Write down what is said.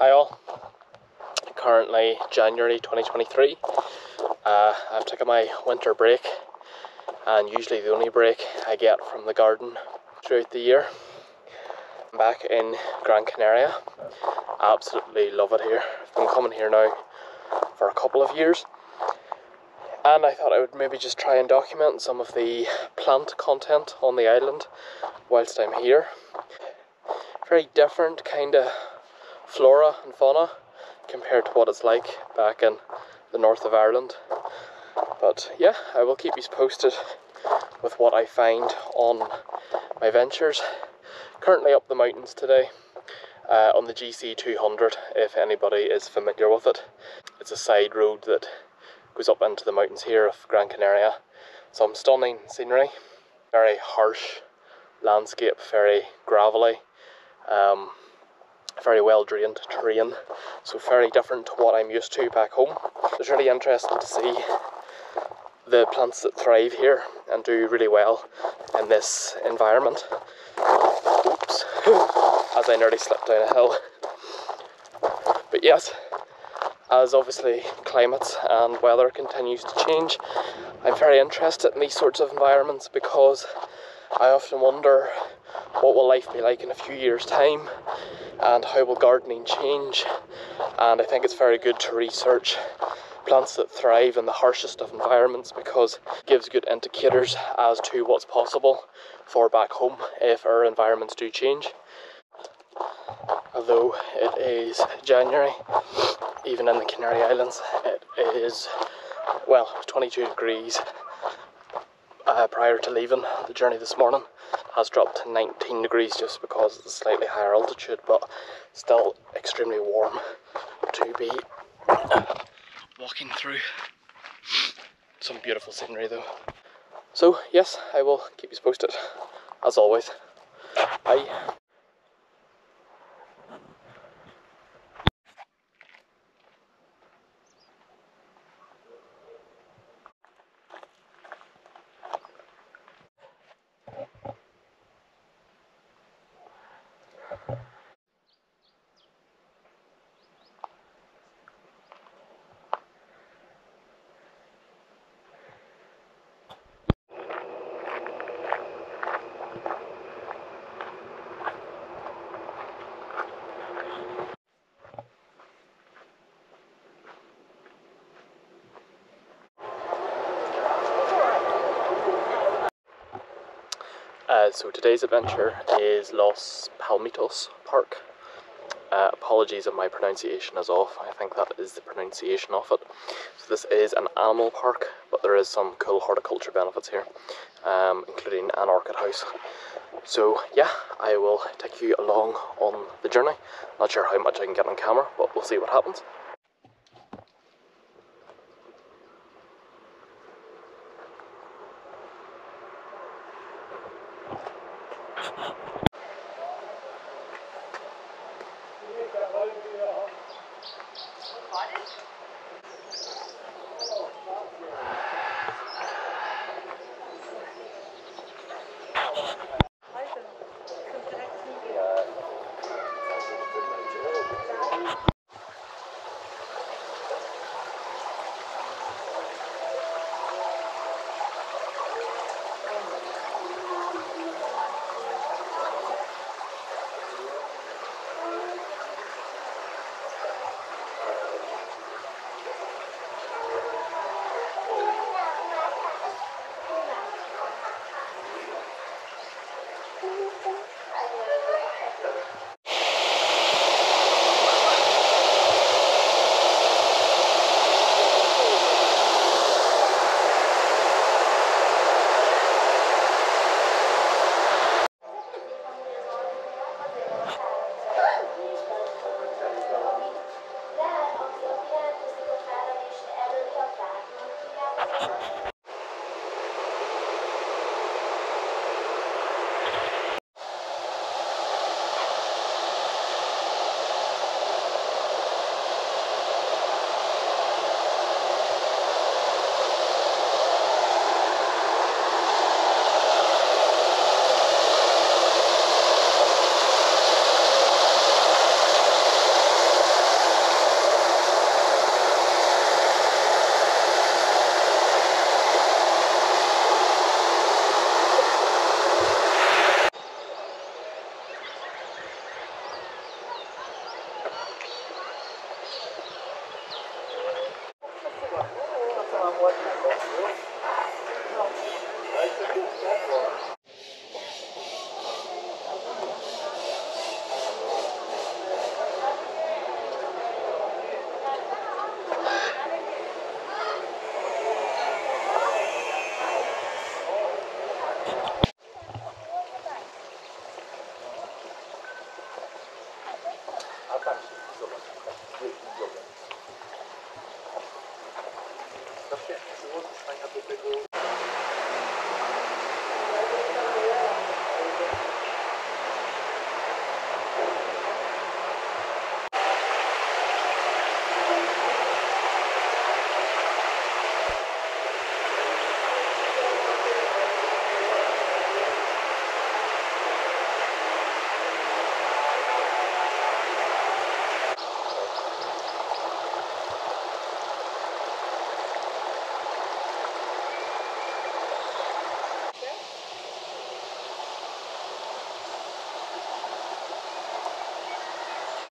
Hi all, currently January 2023. I've taken my winter break, and usually the only break I get from the garden throughout the year. I'm back in Gran Canaria. I absolutely love it here. I've been coming here now for a couple of years, and I thought I would maybe just try and document some of the plant content on the island whilst I'm here. Very different kind of flora and fauna compared to what it's like back in the north of Ireland. But yeah, I will keep you posted with what I find on my ventures. Currently up the mountains today on the GC200, if anybody is familiar with it. It's a side road that goes up into the mountains here of Gran Canaria. Some stunning scenery, very harsh landscape, very gravelly. Very well drained terrain, so very different to what I'm used to back home. It's really interesting to see the plants that thrive here and do really well in this environment. Oops, as I nearly slipped down a hill. But yes, as obviously climates and weather continues to change, I'm very interested in these sorts of environments because I often wonder, what will life be like in a few years' time, and how will gardening change? And I think it's very good to research plants that thrive in the harshest of environments, because it gives good indicators as to what's possible for back home if our environments do change. Although it is January, even in the Canary Islands, it is, well, 22 degrees. Prior to leaving the journey this morning, has dropped to 19 degrees just because it's a slightly higher altitude, but still extremely warm to be walking through. Some beautiful scenery though. So yes, I will keep you posted as always. Bye. So today's adventure is Los Palmitos Park. Apologies if my pronunciation is off. I think that is the pronunciation of it. So this is an animal park, but there is some cool horticulture benefits here, including an orchid house. So yeah, I will take you along on the journey. Not sure how much I can get on camera, but we'll see what happens.